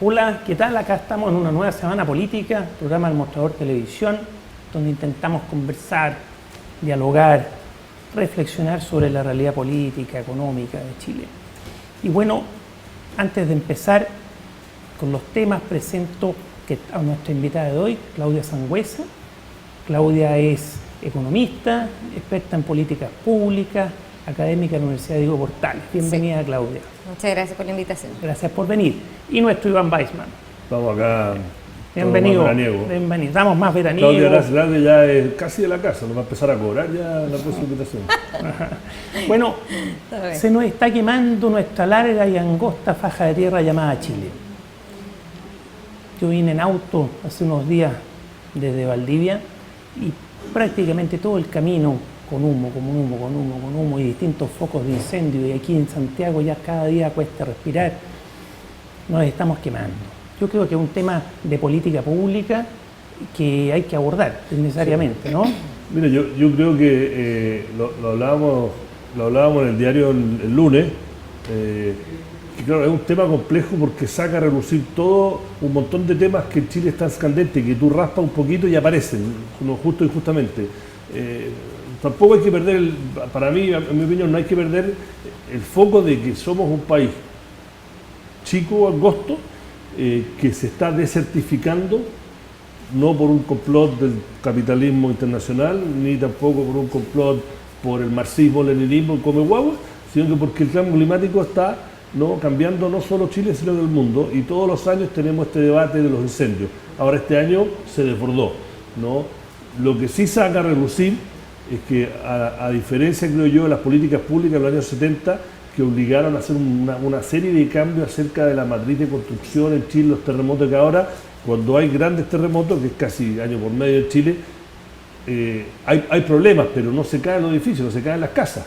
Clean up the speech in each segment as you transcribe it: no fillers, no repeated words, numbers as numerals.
Hola, ¿qué tal? Acá estamos en una nueva semana política, programa del Mostrador Televisión, donde intentamos conversar, dialogar, reflexionar sobre la realidad política, económica de Chile. Y bueno, antes de empezar con los temas, presento a nuestra invitada de hoy, Claudia Sangüesa. Claudia es economista, experta en políticas públicas, académica de la Universidad Diego Portales. Bienvenida, sí. Claudia. Muchas gracias por la invitación. Gracias por venir. Y nuestro Iván Weissman. Estamos acá. Bienvenido. Bienvenido. Estamos más veraniegos. Claudia ya es casi de la casa, nos va a empezar a cobrar ya la próxima invitación. Bueno, se nos está quemando nuestra larga y angosta faja de tierra llamada Chile. Yo vine en auto hace unos días desde Valdivia y prácticamente todo el camino con humo y distintos focos de incendio, y aquí en Santiago ya cada día cuesta respirar, nos estamos quemando. Yo creo que es un tema de política pública que hay que abordar necesariamente, ¿no? Mira, yo creo que lo hablábamos en el diario el lunes, y claro, es un tema complejo porque saca a relucir todo un montón de temas que en Chile están candentes, que tú raspas un poquito y aparecen, justo y justamente. Tampoco hay que perder, para mí, en mi opinión, no hay que perder el foco de que somos un país chico, angosto, que se está desertificando, no por un complot del capitalismo internacional, ni tampoco por un complot por el marxismo-leninismo, el come guagua, sino que porque el cambio climático está cambiando no solo Chile, sino del mundo, y todos los años tenemos este debate de los incendios. Ahora este año se desbordó, ¿no? Lo que sí saca a relucir es que, a diferencia, creo yo, de las políticas públicas de los años 70, que obligaron a hacer una serie de cambios acerca de la matriz de construcción en Chile, los terremotos, que ahora, cuando hay grandes terremotos, que es casi año por medio en Chile, hay problemas, pero no se caen los edificios, no se caen las casas.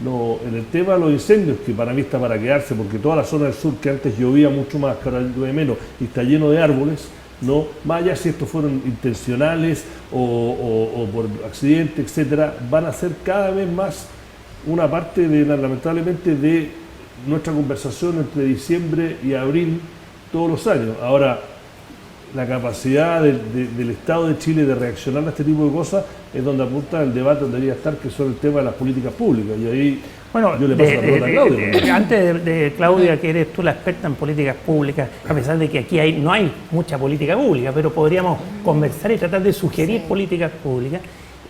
En el tema de los incendios, que para mí está para quedarse, porque toda la zona del sur, que antes llovía mucho más, que ahora llueve menos, y está lleno de árboles, más allá si estos fueron intencionales o por accidente, etcétera, van a ser cada vez más una parte, lamentablemente, de nuestra conversación entre diciembre y abril todos los años. Ahora, la capacidad del Estado de Chile de reaccionar a este tipo de cosas es donde apunta el debate donde debería estar, que son el tema de las políticas públicas. Y ahí yo le paso la pelota a Claudia. Antes de Claudia, que eres tú la experta en políticas públicas, a pesar de que aquí no hay mucha política pública, pero podríamos conversar y tratar de sugerir políticas públicas.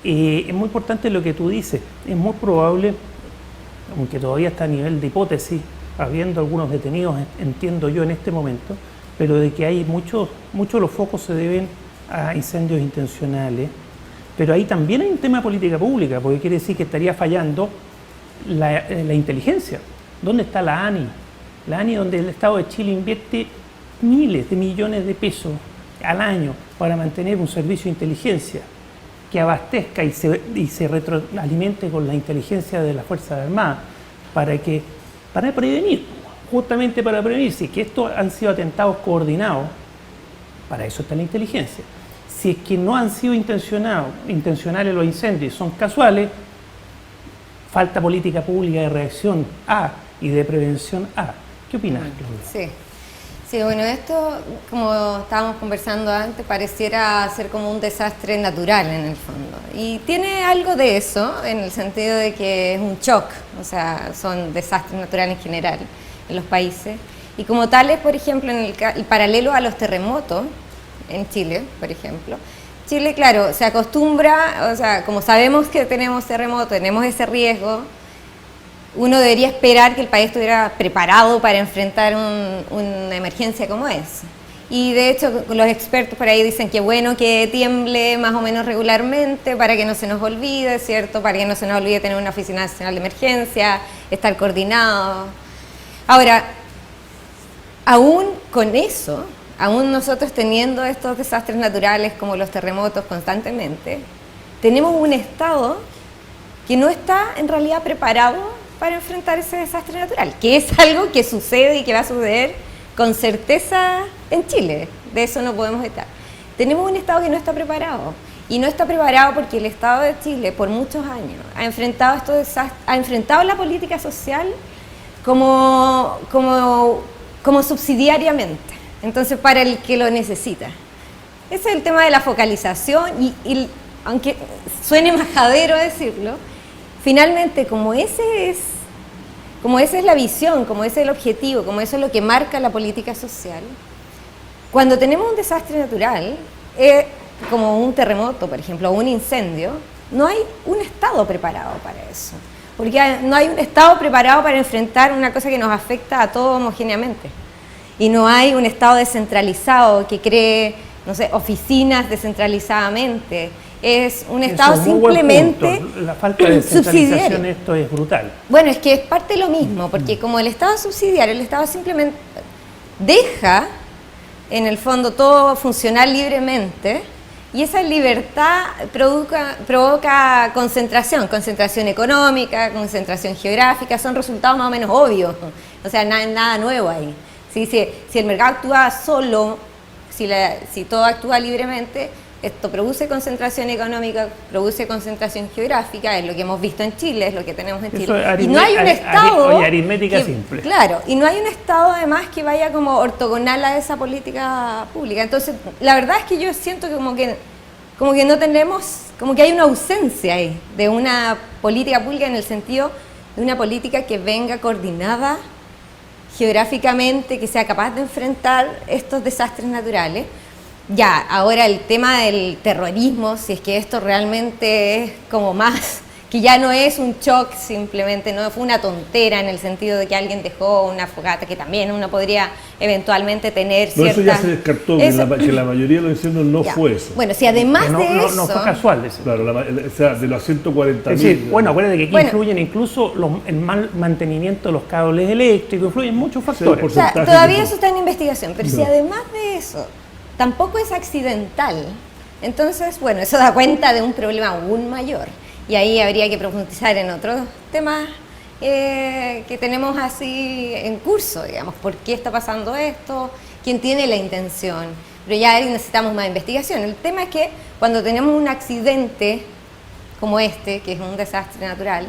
Es muy importante lo que tú dices. Es muy probable, aunque todavía está a nivel de hipótesis, habiendo algunos detenidos, entiendo yo en este momento, pero de que hay muchos de los focos se deben a incendios intencionales, pero ahí también hay un tema de política pública, porque quiere decir que estaría fallando la inteligencia. ¿Dónde está la ANI? La ANI, donde el Estado de Chile invierte miles de millones de pesos al año para mantener un servicio de inteligencia que abastezca y se retroalimente con la inteligencia de las Fuerzas Armadas para prevenir, justamente para prevenir. Si es que estos han sido atentados coordinados, para eso está la inteligencia. Si es que no han sido intencionales los incendios, son casuales, falta política pública de reacción y de prevención ¿Qué opinas, Claudia? Sí, bueno, esto, como estábamos conversando antes, pareciera ser como un desastre natural en el fondo. Y tiene algo de eso, en el sentido de que es un shock, o sea, son desastres naturales en general en los países. Y como tales, por ejemplo, en el paralelo a los terremotos, en Chile, por ejemplo, Chile, claro, se acostumbra, o sea, como sabemos que tenemos terremotos, tenemos ese riesgo, uno debería esperar que el país estuviera preparado para enfrentar una emergencia como es. Y de hecho, los expertos por ahí dicen que bueno que tiemble más o menos regularmente para que no se nos olvide, ¿cierto? Para que no se nos olvide tener una oficina nacional de emergencia, estar coordinado. Ahora, aún con eso, aún nosotros teniendo estos desastres naturales como los terremotos constantemente, tenemos un Estado que no está en realidad preparado para enfrentar ese desastre natural, que es algo que sucede y que va a suceder con certeza en Chile. De eso no podemos estar. Tenemos un Estado que no está preparado, y no está preparado porque el Estado de Chile por muchos años ha enfrentado estos desastres, ha enfrentado la política social como subsidiariamente. entonces para el que lo necesita. Ese es el tema de la focalización y aunque suene majadero decirlo, finalmente como esa es la visión, como ese es el objetivo, como eso es lo que marca la política social, cuando tenemos un desastre natural, como un terremoto, por ejemplo, o un incendio, no hay un Estado preparado para eso. Porque no hay un Estado preparado para enfrentar una cosa que nos afecta a todos homogéneamente. Y no hay un Estado descentralizado que cree, no sé, oficinas descentralizadamente. Es un Estado simplemente la falta de descentralización, esto es brutal. Bueno, es que es parte de lo mismo, porque como el Estado es subsidiario, el Estado simplemente deja, en el fondo, todo funcionar libremente, y esa libertad provoca concentración económica, concentración geográfica, son resultados más o menos obvios, o sea, nada nuevo ahí. Si el mercado actúa solo, si todo actúa libremente, esto produce concentración económica, produce concentración geográfica, es lo que hemos visto en Chile, es lo que tenemos en Chile. Y no hay un Estado... aritmética simple. Claro, y no hay un Estado además que vaya como ortogonal a esa política pública. Entonces, la verdad es que yo siento que como que no tenemos, como que hay una ausencia ahí de una política pública en el sentido de una política que venga coordinada geográficamente, que sea capaz de enfrentar estos desastres naturales. Ya, ahora el tema del terrorismo, si es que esto realmente es como más, que ya no es un shock simplemente, no fue una tontera en el sentido de que alguien dejó una fogata, que también uno podría eventualmente tener cierta... Eso ya se descartó, que la mayoría de los incendios no fue eso. Bueno, si además de eso... No fue casual eso. Claro, o sea, de los 140.000... Es decir, bueno, acuérdate que aquí influyen incluso el mal mantenimiento de los cables eléctricos, influyen muchos factores. O sea, todavía eso está en investigación, pero si además de eso tampoco es accidental, entonces, bueno, eso da cuenta de un problema aún mayor. Y ahí habría que profundizar en otros temas que tenemos así en curso, digamos, por qué está pasando esto, quién tiene la intención. Pero ya necesitamos más investigación. El tema es que cuando tenemos un accidente como este, que es un desastre natural,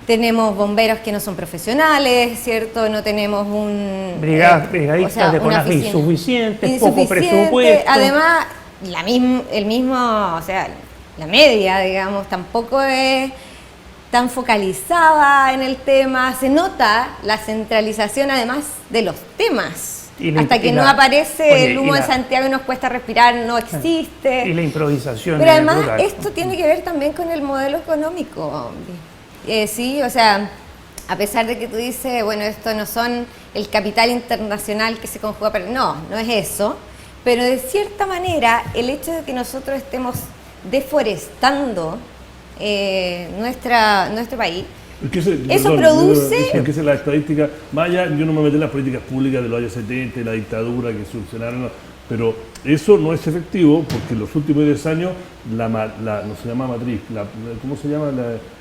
tenemos bomberos que no son profesionales, ¿cierto? No tenemos un... brigadistas de CONAF insuficientes, poco presupuesto. Además, o sea, la media, digamos, tampoco es tan focalizada en el tema. Se nota la centralización, además, de los temas. Hasta que no aparece el humo de Santiago y nos cuesta respirar, no existe. Y la improvisación. Pero además, esto tiene que ver también con el modelo económico. Sí, o sea, a pesar de que tú dices, bueno, esto no son el capital internacional que se conjuga para... No es eso, pero de cierta manera el hecho de que nosotros estemos deforestando nuestro país, eso produce... Porque esa es la estadística, vaya, yo no me metí en las políticas públicas de los años 70, la dictadura que solucionaron, pero eso no es efectivo porque en los últimos 10 años no se llama matriz, ¿cómo se llama?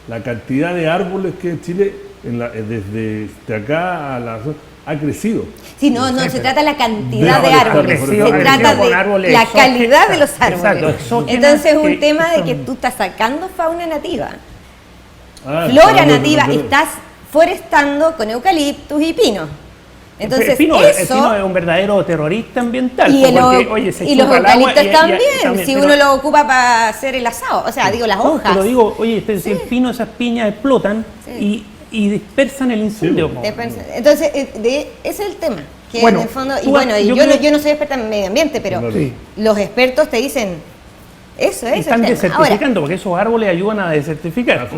La cantidad de árboles que en Chile, desde acá a ha crecido. Sí, no se trata de la cantidad de árboles, se trata de la calidad de los árboles. Exacto, entonces es un tema de que tú estás sacando fauna nativa, flora nativa, y estás forestando con eucaliptus y pino. Entonces, el pino es un verdadero terrorista ambiental. Y los eucaliptos también, si uno lo ocupa para hacer el asado, o sea, digo, las hojas. Pero digo, oye, el pino, esas piñas explotan y dispersan el incendio. Entonces, ese es el tema. Que en el fondo, yo no soy experta en medio ambiente, pero los expertos te dicen, eso es. Están desertificando, porque esos árboles ayudan a desertificar.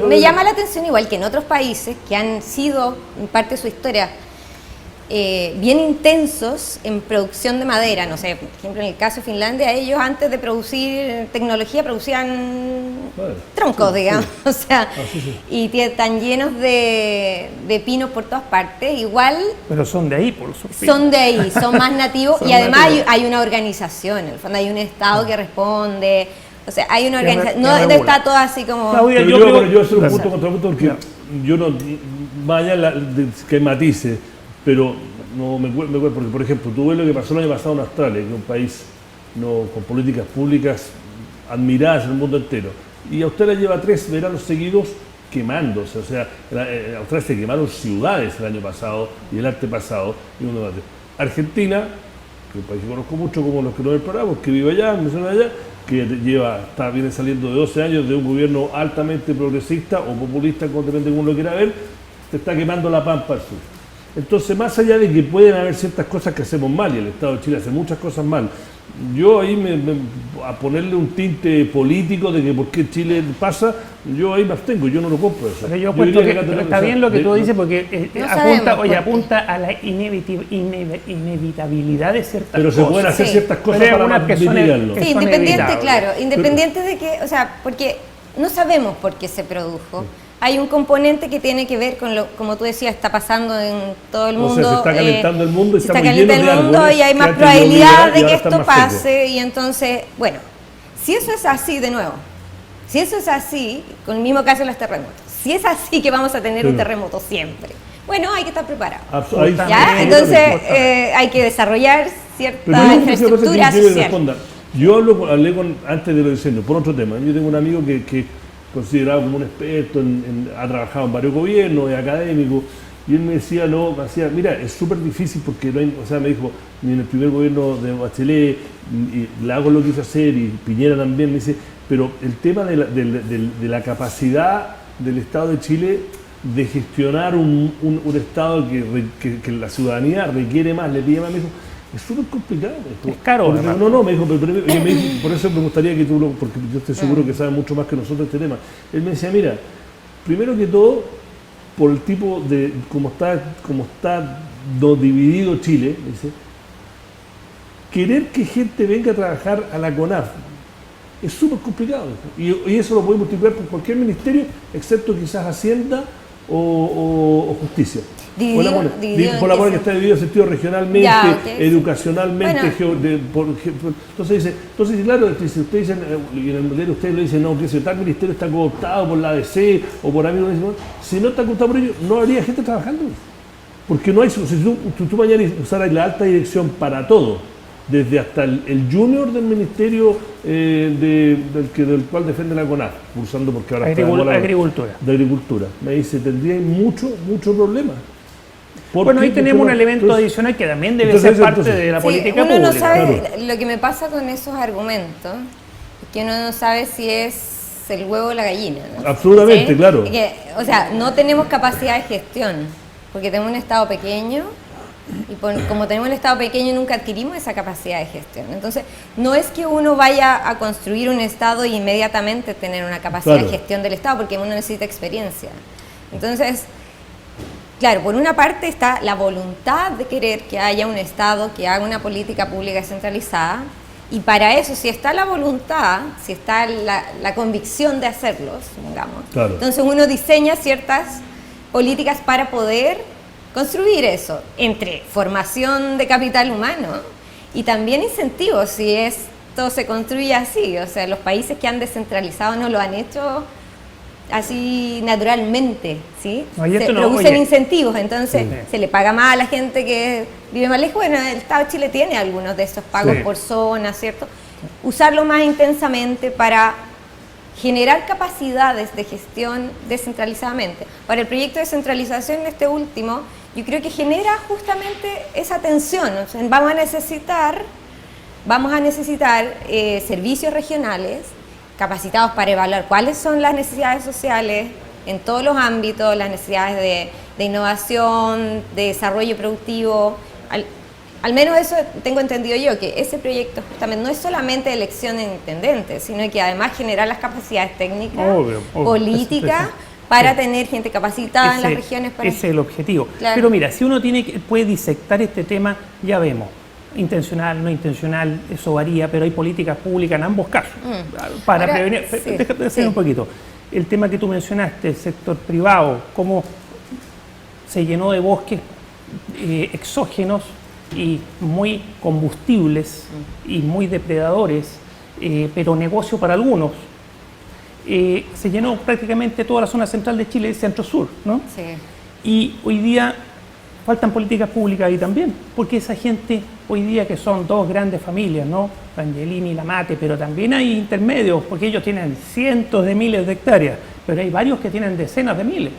Me llama la atención, igual que en otros países que han sido, en parte de su historia, bien intensos en producción de madera. No sé, por ejemplo, en el caso de Finlandia, ellos antes de producir tecnología producían troncos, digamos. O sea, y están llenos de pinos por todas partes, igual... Pero son de ahí, por su Son de ahí, son más nativos y además hay una organización, en el fondo hay un Estado que responde, o sea, hay una organización, no está todo así como... Yo hacer un punto contra punto porque yo no... Vaya que matice, pero no me acuerdo, porque por ejemplo, tú ves lo que pasó el año pasado en Australia, que es un país con políticas públicas admiradas en el mundo entero, y Australia lleva 3 veranos seguidos quemándose, o sea, en Australia se quemaron ciudades el año pasado y el antepasado, Argentina, que es un país que conozco mucho como los que no del programa, que vive allá, mencionan allá, que viene saliendo de 12 años de un gobierno altamente progresista o populista, como depende de uno lo quiera ver, te está quemando la pampa al sur. Entonces, más allá de que pueden haber ciertas cosas que hacemos mal, y el Estado de Chile hace muchas cosas mal, yo ahí a ponerle un tinte político de que por qué Chile pasa, yo ahí me abstengo, yo no lo compro eso. Pero yo apuesto que pero está bien lo que tú dices porque no apunta a la inevitabilidad de ciertas pero cosas. Se pueden hacer ciertas cosas pero para mitigarlo. Sí, independiente, claro, independiente de que, o sea, porque no sabemos por qué se produjo. Hay un componente que tiene que ver con lo, como tú decías, está pasando en todo el mundo. O sea, se está calentando el mundo y se está calentando el mundo y hay más probabilidad de que esto pase. Y entonces, bueno, si eso es así, de nuevo, si eso es así, con el mismo caso de los terremotos, si es así que vamos a tener un terremoto siempre, bueno, hay que estar preparados. ¿Ya? Entonces, hay que desarrollar cierta infraestructura social. Yo hablé antes de los diseños, por otro tema. Yo tengo un amigo que considerado como un experto, ha trabajado en varios gobiernos, es académico, y él me decía, mira, es súper difícil porque no hay, o sea, me dijo, ni en el primer gobierno de Bachelet, y Lagos lo quiso hacer, y Piñera también, me dice, pero el tema de la capacidad del Estado de Chile de gestionar un Estado que la ciudadanía requiere más, le pide más, me dijo, es súper complicado esto. Es caro. Me dijo, por eso me gustaría que tú, porque yo estoy seguro que sabes mucho más que nosotros este tema. Él me decía, mira, primero que todo, por el tipo de, como está dividido Chile, dice, querer que gente venga a trabajar a la CONAF es súper complicado. Y eso lo puede multiplicar por cualquier ministerio, excepto quizás Hacienda o Justicia. Por la que está dividido en sentido regionalmente, educacionalmente, entonces claro, si ustedes dicen, y en el modelo ustedes le dicen, no, que si tal ministerio está cooptado por la ADC o por amigos, si no está cooptado por ellos, no habría gente trabajando. Porque no hay, si tú mañana usaras la alta dirección para todo, desde hasta el junior del ministerio del cual defiende la CONAF, usando porque ahora agricultura. De agricultura. Me dice, tendría mucho problema. Bueno, ahí tenemos un elemento adicional que también debe ser parte de la política uno pública. No sabe, lo que me pasa con esos argumentos es que uno no sabe si es el huevo o la gallina, ¿no? Absolutamente, ¿sí? Claro. O sea, no tenemos capacidad de gestión, porque tenemos un Estado pequeño, y como tenemos el Estado pequeño nunca adquirimos esa capacidad de gestión. Entonces, no es que uno vaya a construir un Estado e inmediatamente tener una capacidad de gestión del Estado, porque uno necesita experiencia. Entonces, claro, por una parte está la voluntad de querer que haya un Estado que haga una política pública descentralizada, y para eso, si está la voluntad, si está la convicción de hacerlo, supongamos, entonces uno diseña ciertas políticas para poder construir eso, entre formación de capital humano y también incentivos, si esto se construye así. O sea, los países que han descentralizado no lo han hecho así naturalmente, ¿sí? Se producen incentivos, entonces se le paga más a la gente que vive más lejos. Bueno, el Estado de Chile tiene algunos de esos pagos por zona, ¿cierto? Usarlo más intensamente para generar capacidades de gestión descentralizadamente. Para el proyecto de descentralización, este último, yo creo que genera justamente esa tensión. O sea, vamos a necesitar servicios regionales capacitados para evaluar cuáles son las necesidades sociales en todos los ámbitos, las necesidades de innovación, de desarrollo productivo. Al menos eso tengo entendido yo, que ese proyecto justamente no es solamente elección de intendentes, sino que además generar las capacidades técnicas, políticas, para tener gente capacitada en las regiones. Ese es el objetivo. Claro. Pero mira, si uno puede disectar este tema, ya vemos. Intencional, no intencional, eso varía, pero hay políticas públicas en ambos casos. Para prevenir. Déjame decir un poquito. El tema que tú mencionaste, el sector privado, cómo se llenó de bosques exógenos y muy combustibles y muy depredadores, pero negocio para algunos. Se llenó prácticamente toda la zona central de Chile, el centro-sur, ¿no? Sí. Y hoy día faltan políticas públicas ahí también, porque esa gente hoy día que son dos grandes familias, ¿no? Angelini y La Mate, pero también hay intermedios, porque ellos tienen cientos de miles de hectáreas, pero hay varios que tienen decenas de miles.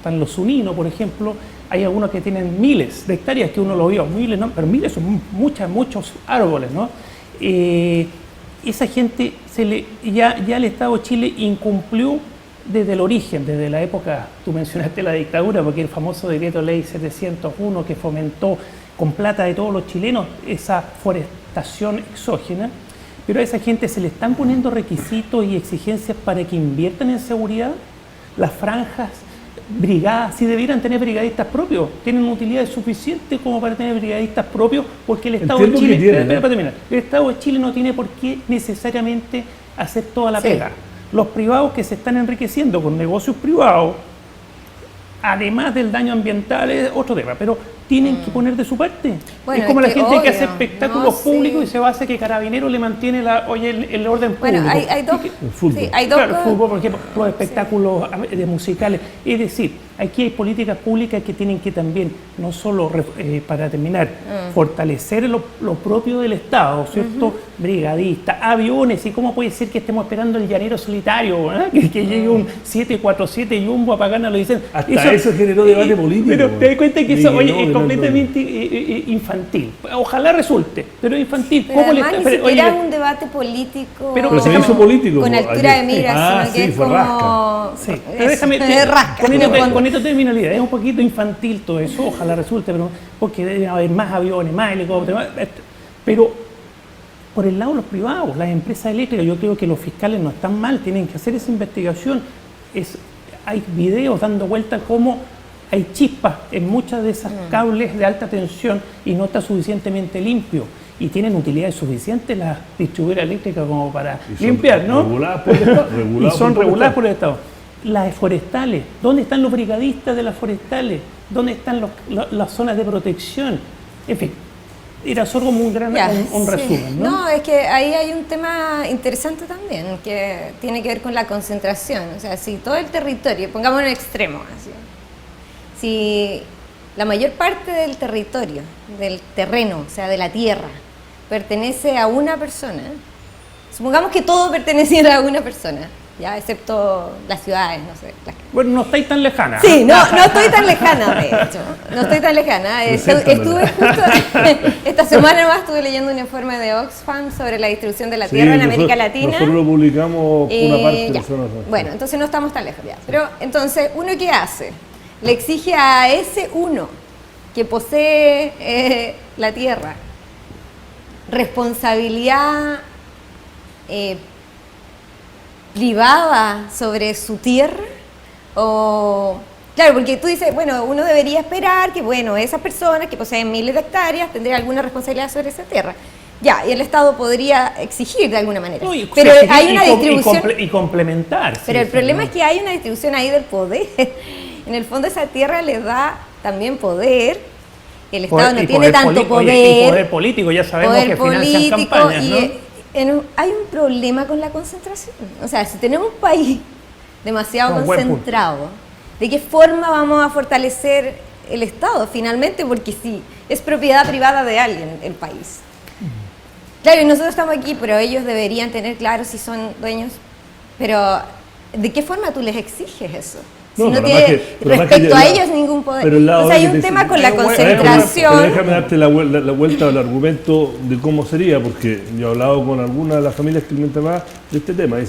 están los suninos, por ejemplo, hay algunos que tienen miles de hectáreas, que uno lo vio, miles, ¿no? Pero miles son muchos árboles, ¿no? Esa gente ya el Estado de Chile incumplió desde el origen, desde la época, tú mencionaste la dictadura, porque el famoso decreto ley 701 que fomentó con plata de todos los chilenos esa forestación exógena, pero a esa gente se le están poniendo requisitos y exigencias para que inviertan en seguridad. Las franjas, brigadas, si debieran tener brigadistas propios, tienen utilidades suficientes como para tener brigadistas propios, porque el Estado de Chile, el Estado de Chile no tiene por qué necesariamente hacer toda la pega. Los privados que se están enriqueciendo con negocios privados, además del daño ambiental, es otro tema, pero tienen que poner de su parte. Bueno, es como la gente obvio, que hace espectáculos públicos y se basa que Carabinero le mantiene el orden público. Bueno, hay dos. El fútbol. Sí, hay dos. Claro, el fútbol, por ejemplo, los espectáculos musicales. Es decir, aquí hay políticas públicas que tienen que también, no solo para terminar, fortalecer lo propio del Estado, ¿cierto? Brigadistas, aviones, y cómo puede ser que estemos esperando el llanero solitario, que llegue un 747 Jumbo a pagarnos, lo dicen. Hasta eso generó debate político. Pero te das cuenta que eso, oye, es no, completamente infantil. Ojalá resulte, pero infantil. Pero además ni siquiera es un debate político. Pero se hizo político. Con altura de miras, sino que es fue como... rasca. Sí, pero déjame, con esto termino la idea. Es un poquito infantil todo eso, ojalá resulte, pero porque deben haber más aviones, más helicópteros, pero por el lado de los privados, las empresas eléctricas, yo creo que los fiscales no están mal, tienen que hacer esa investigación. Hay videos dando vuelta como hay chispas en muchas de esas cables de alta tensión y no está suficientemente limpio. Y tienen utilidades suficientes las distribuidoras eléctricas como para limpiar, ¿no? Reguladas por el Estado. Y son reguladas por el Estado. Las forestales, ¿dónde están los brigadistas de las forestales? ¿Dónde están las zonas de protección? En fin, era solo como un resumen, ¿no? No, es que ahí hay un tema interesante también, que tiene que ver con la concentración. O sea, si todo el territorio, pongamos en extremo, así, si la mayor parte del territorio, del terreno, o sea, de la tierra, pertenece a una persona, supongamos que todo perteneciera a una persona, ya, excepto las ciudades, no sé. Bueno, no estáis tan lejana. Sí, no estoy tan lejana, de hecho. No estoy tan lejana. Estuve justo, esta semana más estuve leyendo un informe de Oxfam sobre la distribución de la tierra en América Latina. Nosotros lo publicamos una parte de zona. Bueno, entonces no estamos tan lejos ya. Pero entonces, ¿uno qué hace? Le exige a ese uno que posee la tierra responsabilidad privada sobre su tierra, o claro, porque tú dices, bueno, uno debería esperar que, bueno, esas personas que poseen miles de hectáreas tendrían alguna responsabilidad sobre esa tierra. Ya, y el Estado podría exigir de alguna manera. Pero hay una distribución y complementar. Pero el problema es que hay una distribución ahí del poder. En el fondo esa tierra le da también poder. El Estado no tiene tanto poder. Y poder político, ya sabemos que financian campañas, ¿no? Hay un problema con la concentración. O sea, si tenemos un país demasiado concentrado, ¿de qué forma vamos a fortalecer el Estado finalmente? Porque si es propiedad privada de alguien el país. Claro, y nosotros estamos aquí, pero ellos deberían tener claro si son dueños. Pero, ¿de qué forma tú les exiges eso? Si no tiene respecto a ellos ningún poder. O sea, hay un tema con la concentración. Pero déjame darte la vuelta al argumento de cómo sería, porque yo he hablado con algunas de las familias que alimentan más de este tema. Me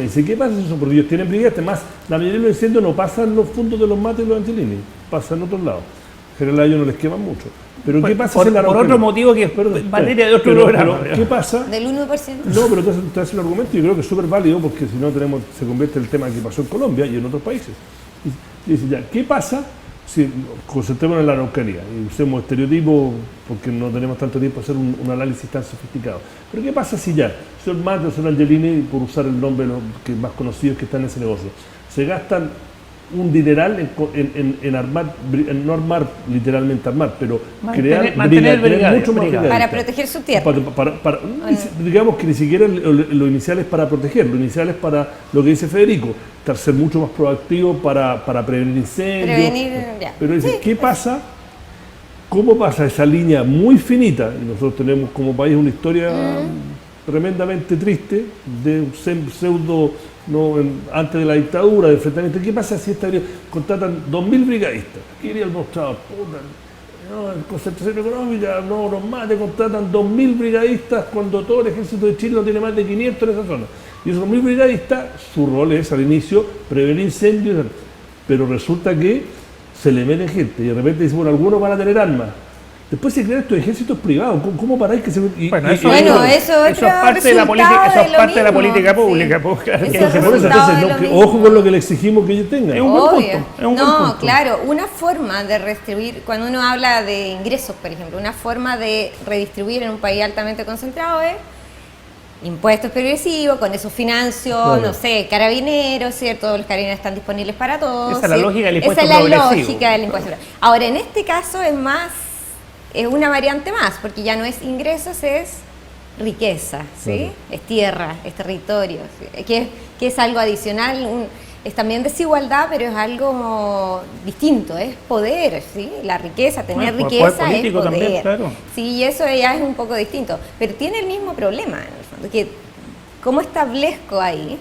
dice, ¿qué pasa eso? Porque ellos tienen brigadas, además, la mayoría de los incendios no pasan los puntos de los mates y los antilini, pasan en otros lados. En general a ellos no les queman mucho. Pero ¿qué pasa por otro motivo que es materia de otro programa? ¿Qué pasa? Del 1%. No, pero te hace el argumento y yo creo que es súper válido, porque si no se convierte en el tema que pasó en Colombia y en otros países. Y dice, ya, ¿qué pasa si concentremos en la Araucanía y usemos estereotipos porque no tenemos tanto tiempo para hacer un análisis tan sofisticado? Pero ¿qué pasa si ya son Mate o son Angelini, por usar el nombre de los que más conocidos que están en ese negocio, se gastan un dineral en armar, en no armar literalmente armar, pero mantener mucho más brigadas para proteger su tierra. Digamos que ni siquiera lo inicial es para proteger, lo inicial es para lo que dice Federico, ser mucho más proactivo para prevenir incendios. Pero dice, ¿qué pasa? ¿Cómo pasa esa línea muy finita? Y nosotros tenemos como país una historia tremendamente triste de un pseudo antes de la dictadura, de enfrentamiento. ¿Qué pasa si contratan 2.000 brigadistas? ¿Qué diría el mostrador? Puta, no, en concentración económica, no nos mate, contratan 2.000 brigadistas cuando todo el ejército de Chile no tiene más de 500 en esa zona. Y esos 2.000 brigadistas, su rol es al inicio prevenir incendios, pero resulta que se le mete gente y de repente dicen, bueno, algunos van a tener armas. Después se crean estos ejércitos privados. ¿Cómo paráis que se... eso es parte de la política, eso es parte de la política pública. Sí. Ojo con lo que le exigimos que ellos tengan. Es un buen punto. Es un buen punto. Claro, una forma de redistribuir, cuando uno habla de ingresos, por ejemplo, una forma de redistribuir en un país altamente concentrado es impuestos progresivos, con eso financio, claro. No sé, carabineros, ¿cierto? Los carabineros están disponibles para todos. Esa es la lógica del impuesto progresivo. Esa es la progresivo. lógica del impuesto. Ahora, en este caso es una variante más, porque ya no es ingresos, es riqueza, ¿sí? Claro. Es tierra, es territorio, ¿sí? que es algo adicional, es también desigualdad, pero es algo distinto, es poder, ¿sí? La riqueza, tener riqueza es poder. También, claro. Sí, y eso ya es un poco distinto, pero tiene el mismo problema, en el fondo, que ¿cómo establezco ahí,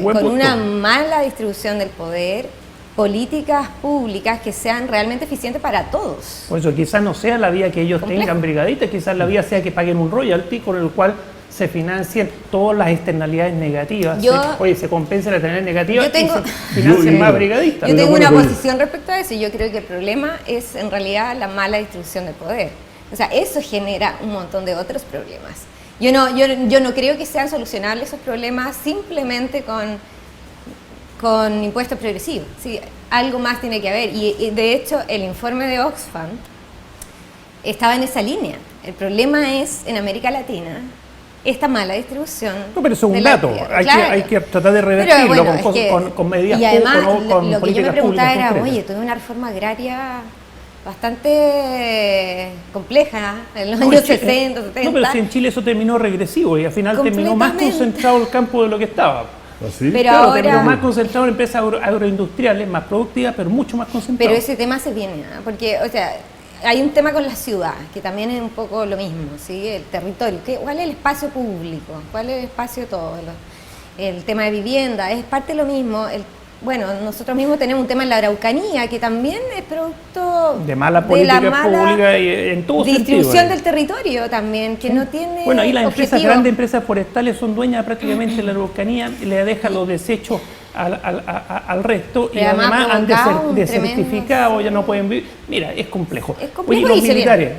con una mala distribución del poder, políticas públicas que sean realmente eficientes para todos? Por eso quizás no sea la vía que ellos tengan brigadistas, quizás la vía sea que paguen un royalty con el cual se financien todas las externalidades negativas. Se compensa la externalidad negativa y se financien más brigadistas. Yo tengo una posición respecto a eso y yo creo que el problema es en realidad la mala distribución del poder. O sea, eso genera un montón de otros problemas. Yo no creo que sean solucionables esos problemas simplemente con impuestos progresivos. Sí, algo más tiene que haber. Y de hecho, el informe de Oxfam estaba en esa línea. El problema es, en América Latina, esta mala distribución. No, pero eso es un dato. Hay que tratar de revertirlo con medidas públicas. Y además, lo que yo me preguntaba era, oye, tuve una reforma agraria bastante compleja en los años 60, 70. No, pero si en Chile eso terminó regresivo y al final terminó más concentrado el campo de lo que estaba. ¿Así? Pero claro, ahora terminó más concentrado en empresas agroindustriales, más productivas, pero mucho más concentrado. Pero ese tema se viene, ¿no? Porque, o sea, hay un tema con la ciudad, que también es un poco lo mismo, ¿sí? El territorio, ¿cuál es el espacio público? ¿Cuál es el espacio todo? El tema de vivienda, es parte de lo mismo. Bueno, nosotros mismos tenemos un tema en la Araucanía, que también es producto de mala política pública y en todo distribución sentido, del territorio también, que no tiene Bueno, ahí las objetivo. grandes empresas forestales son dueñas prácticamente de la Araucanía y le dejan los desechos al resto y además han desertificado, ya no pueden vivir. Mira, es complejo. Oye,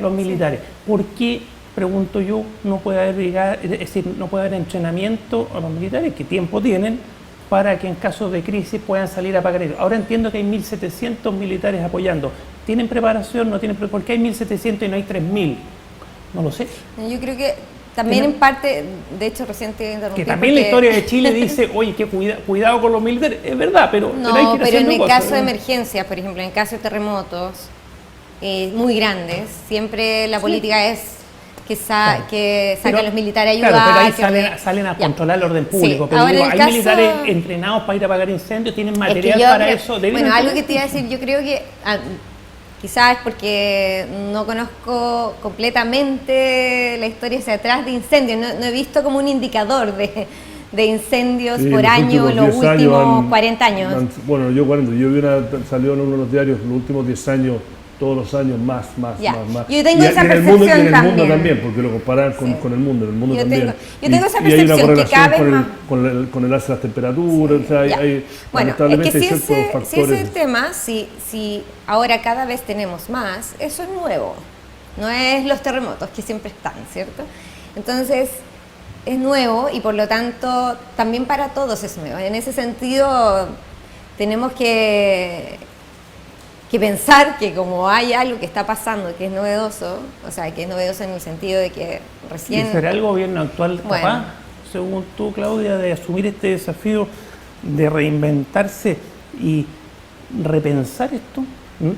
los militares, ¿por qué, pregunto yo, no puede haber brigada, es decir, no puede haber entrenamiento a los militares? ¿Qué tiempo tienen para que en caso de crisis puedan salir a pagar ellos? Ahora entiendo que hay 1.700 militares apoyando. ¿Tienen preparación? ¿No tienen preparación? ¿Por qué hay 1.700 y no hay 3.000? No lo sé. Yo creo que también en parte, de hecho reciente que también la historia de Chile dice, oye, que cuidado con los militares, es verdad, pero no, hay que ir pero en el cosas, caso de emergencias, por ejemplo, en el caso de terremotos muy grandes, siempre la política es que sacan a los militares a ayudar. Claro, pero ahí salen a controlar el orden público. Sí. Pero digo, hay militares entrenados para ir a apagar incendios, tienen material para eso. Bueno, algo que te iba a decir, yo creo que quizás porque no conozco completamente la historia hacia atrás de incendios, no he visto como un indicador de incendios por año los últimos 40 años. Bueno, yo 40, salió en uno de los diarios los últimos 10 años, todos los años más. Yo tengo esa percepción también. En el mundo también, porque lo comparan con el mundo, en el mundo también. Yo tengo esa percepción que cada vez más... Con el alza de las temperaturas, o sea, bueno, es que si ese es el tema, si ahora cada vez tenemos más, eso es nuevo, no es los terremotos que siempre están, ¿cierto? Entonces, es nuevo y por lo tanto también para todos es nuevo. En ese sentido, tenemos que pensar que como hay algo que está pasando que es novedoso, o sea, que es novedoso en el sentido de que recién... ¿Y será el gobierno actual capaz, según tú, Claudia, de asumir este desafío de reinventarse y repensar esto?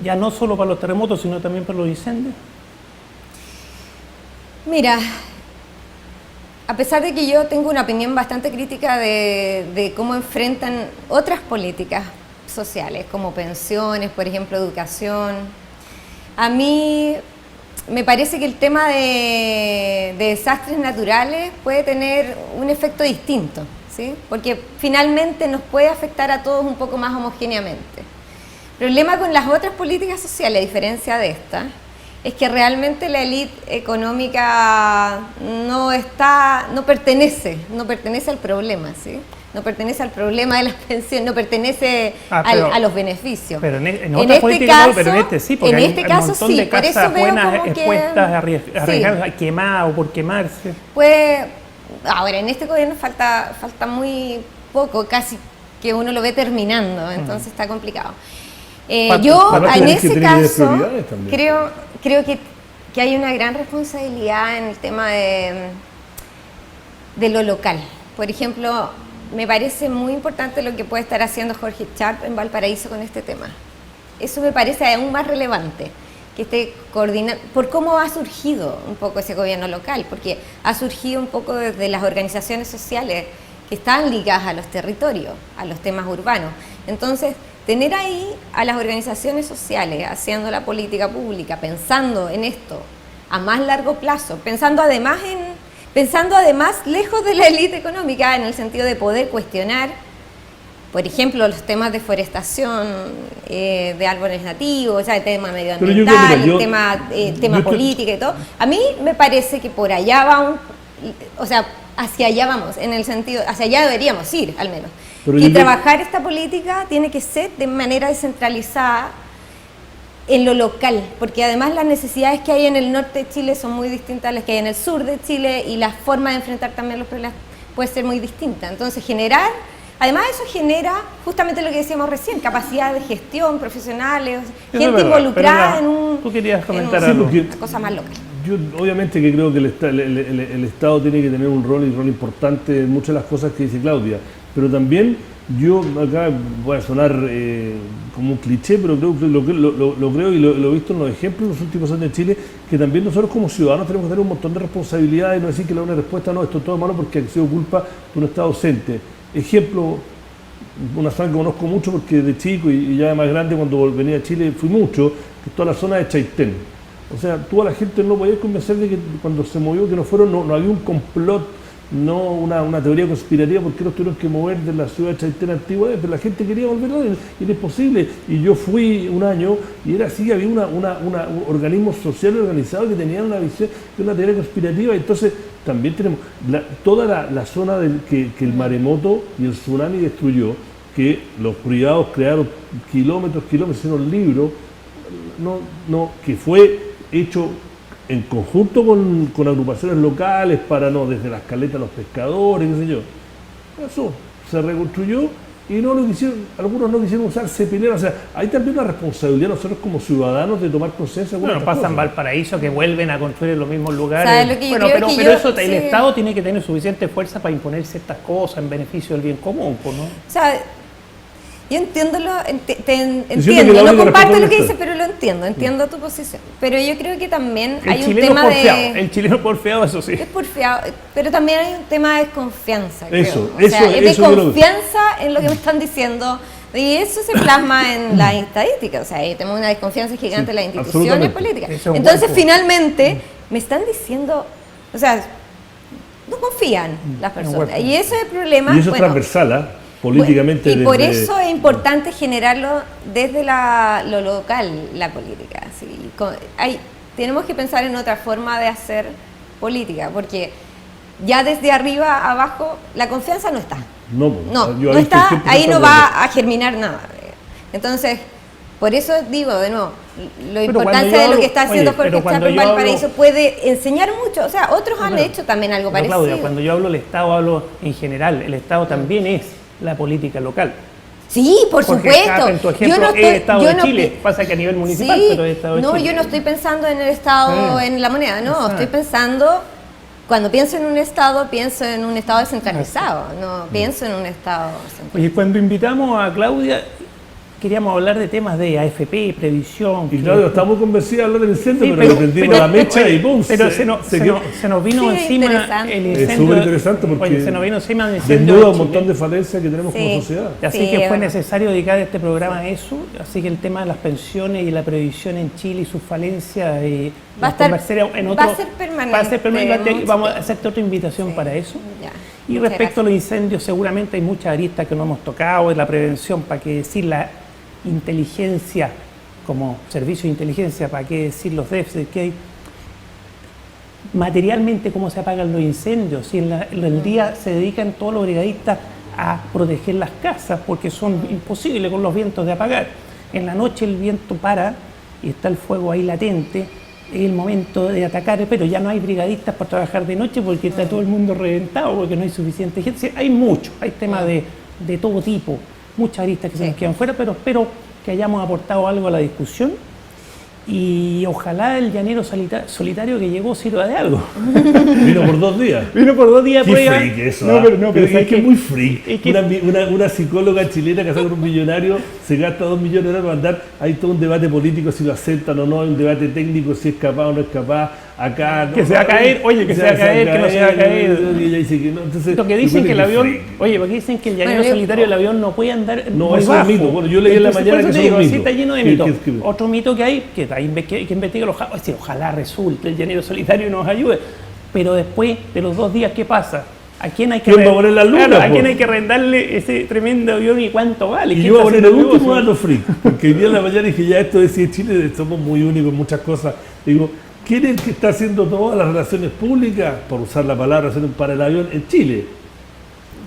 Ya no solo para los terremotos, sino también para los incendios. Mira, a pesar de que yo tengo una opinión bastante crítica de cómo enfrentan otras políticas sociales, como pensiones, por ejemplo, educación. A mí me parece que el tema de desastres naturales puede tener un efecto distinto, ¿sí? Porque finalmente nos puede afectar a todos un poco más homogéneamente. El problema con las otras políticas sociales, a diferencia de esta, es que realmente la élite económica no pertenece al problema, ¿sí? No pertenece al problema de las pensiones, no pertenece a los beneficios. Pero en otras políticas no, pero en este sí, porque en hay este un caso montón sí, de por eso casas veo buenas como que expuestas a quemar o por quemarse. pues ahora en este gobierno falta muy poco, casi que uno lo ve terminando, entonces está complicado. Yo en ese caso creo que hay una gran responsabilidad en el tema de lo local. Por ejemplo, me parece muy importante lo que puede estar haciendo Jorge Sharp en Valparaíso con este tema. Eso me parece aún más relevante, que esté coordinando, por cómo ha surgido un poco ese gobierno local, porque ha surgido un poco desde las organizaciones sociales que están ligadas a los territorios, a los temas urbanos. Entonces, tener ahí a las organizaciones sociales haciendo la política pública, pensando en esto a más largo plazo, pensando además lejos de la élite económica, en el sentido de poder cuestionar, por ejemplo, los temas de forestación, de árboles nativos, o sea, el tema medioambiental, el tema política y todo. A mí me parece que por allá hacia allá vamos, en el sentido, hacia allá deberíamos ir, al menos. Y trabajar esta política tiene que ser de manera descentralizada en lo local, porque además las necesidades que hay en el norte de Chile son muy distintas a las que hay en el sur de Chile, y la forma de enfrentar también los problemas puede ser muy distinta. Entonces además eso genera justamente lo que decíamos recién, capacidad de gestión, profesionales, gente involucrada en una cosa más local. Yo obviamente que creo que el Estado tiene que tener un rol importante en muchas de las cosas que dice Claudia, pero también yo acá voy a sonar como un cliché, pero creo que lo creo y lo he visto en los ejemplos en los últimos años en Chile, que también nosotros como ciudadanos tenemos que tener un montón de responsabilidades, no decir que la única respuesta no, esto es todo malo porque ha sido culpa de un Estado ausente. Ejemplo, una zona que conozco mucho porque de chico y ya de más grande cuando venía a Chile fui mucho, que es toda la zona de Chaitén. O sea, tú a la gente no podías convencer de que cuando se movió, que no había un complot, no una teoría conspirativa porque los tuvieron que mover de la ciudad de Chaitén antigua, pero la gente quería volver y era imposible. Y yo fui un año y era así, había un organismo social organizado que tenía una visión de una teoría conspirativa. Entonces también tenemos toda la zona que el maremoto y el tsunami destruyó, que los privados crearon kilómetros, hicieron libros, que fue hecho en conjunto con agrupaciones locales desde las caletas a los pescadores, qué sé yo. Eso se reconstruyó y algunos no quisieron usar cepileras. O sea, hay también una responsabilidad nosotros como ciudadanos de tomar conciencia. Bueno, pasa en Valparaíso que vuelven a construir en los mismos lugares. El Estado tiene que tener suficiente fuerza para imponer ciertas cosas en beneficio del bien común, ¿no? O sea, yo entiendo, no comparto lo que dices, pero lo entiendo tu posición. Pero yo creo que también hay un tema El chileno porfiado, eso sí. Es porfiado, pero también hay un tema de desconfianza, creo. Es de confianza en lo que me están diciendo. Y eso se plasma en las estadísticas. O sea, tenemos una desconfianza gigante en las instituciones políticas. Entonces, finalmente, me están diciendo, o sea, no confían las personas. Y ese es el problema. Y eso es transversal, políticamente. Y por eso es importante generarlo desde lo local, la política. ¿Sí? Tenemos que pensar en otra forma de hacer política, porque ya desde arriba a abajo la confianza no está. No está, ahí no va a germinar nada. Entonces, por eso digo de nuevo, la importancia de lo que está haciendo Jorge Sharp en Valparaíso puede enseñar mucho. O sea, otros han hecho también algo parecido. Claudia, cuando yo hablo del Estado, hablo en general. El Estado también es la política local. Sí, por supuesto. En tu ejemplo, es el Estado de Chile. Pasa que a nivel municipal, pero es el Estado de Chile. No, yo no estoy pensando en el Estado, en la moneda, no. Estoy pensando, cuando pienso en un Estado descentralizado, no pienso en un Estado centralizado. Oye, cuando invitamos a Claudia, queríamos hablar de temas de AFP, previsión. Y claro, estamos convencidos de hablar del incendio, pero le prendimos la mecha y ¡pum! Pero se nos vino encima el incendio. Es súper interesante porque se nos vino encima el incendio. Desnuda un montón de falencias que tenemos como sociedad. Así que fue necesario dedicar este programa a eso. Así que el tema de las pensiones y la previsión en Chile y sus falencias va a ser permanente. Vamos a hacerte otra invitación para eso. Ya. Y Muchas respecto a los incendios, seguramente hay muchas aristas que no hemos tocado, de la prevención, para qué decir la inteligencia como servicio de inteligencia, para qué decir los déficits que hay. Materialmente, cómo se apagan los incendios, si en el día se dedican todos los brigadistas a proteger las casas, porque son imposibles con los vientos de apagar. En la noche el viento para y está el fuego ahí latente, es el momento de atacar, pero ya no hay brigadistas para trabajar de noche porque está todo el mundo reventado, porque no hay suficiente gente. Hay mucho, hay temas de todo tipo, muchas aristas que se nos quedan fuera, pero espero que hayamos aportado algo a la discusión y ojalá el llanero solitario que llegó sirva de algo. Vino por 2 días. Vino por 2 días. Qué freak eso. Pero es que es muy freak. Es que una psicóloga chilena casada con un millonario se gasta 2 millones de euros para andar. Hay todo un debate político si lo aceptan o no, hay un debate técnico si es capaz o no es capaz. Acá que se va a caer, oye, que se va a caer, que no se va a caer. Y ella dice que no. Entonces, lo que dicen que el avión, oye, porque dicen que el llanero solitario del avión no puede andar. No, eso es un mito. Bueno, yo leí en la mañana que eso es un mito. Sí, está lleno de mitos. Otro mito que hay, que investiga los jaguares, ojalá resulte el llanero solitario y nos ayude. Pero después de los 2 días, ¿qué pasa? ¿A quién hay que va a poner la luna? Claro, ¿a quién hay que rentarle ese tremendo avión y cuánto vale? Y yo voy a poner el último dato freak, porque el día de la mañana dije, ya esto de Chile, somos muy únicos en muchas cosas. Digo, ¿quién es el que está haciendo todas las relaciones públicas, por usar la palabra, para el avión en Chile?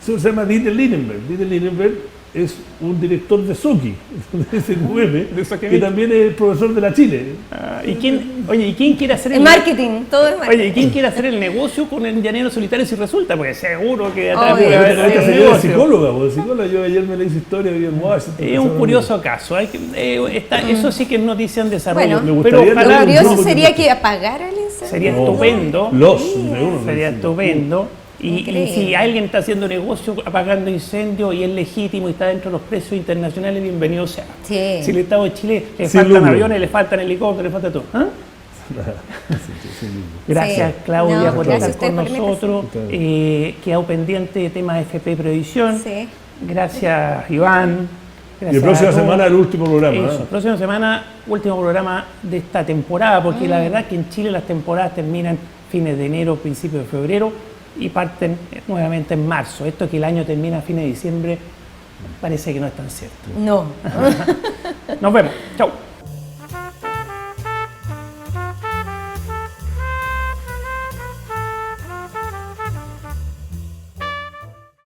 Eso se llama Dieter Lindenberg. Dieter Lindenberg es un director de SOCI, de SQM, que también es profesor de la Chile. ¿Y quién quiere hacer el marketing? Todo es marketing. Oye, ¿y quién quiere hacer el negocio con el llanero solitario si resulta? Porque seguro que atrás es psicóloga. Yo ayer me leí su historia de Washington. Es un curioso caso. Eso sí que es noticia en desarrollo. Bueno, pero lo curioso sería que apagara el incendio. Sería estupendo. Sería estupendo. Y si alguien está haciendo negocio apagando incendios y es legítimo y está dentro de los precios internacionales, bienvenido sea. Sí. Si el Estado de Chile le faltan aviones, le faltan helicópteros, le falta todo. Gracias, Claudia, por estar con nosotros. Quedado pendiente de temas de FP Previsión. Sí. Gracias, Iván. Gracias. Y la próxima semana el último programa. Eso, próxima semana, último programa de esta temporada, porque la verdad es que en Chile las temporadas terminan fines de enero, principios de febrero, y parten nuevamente en marzo. Esto que el año termina a fines de diciembre parece que no es tan cierto. No. Nos vemos. Chau.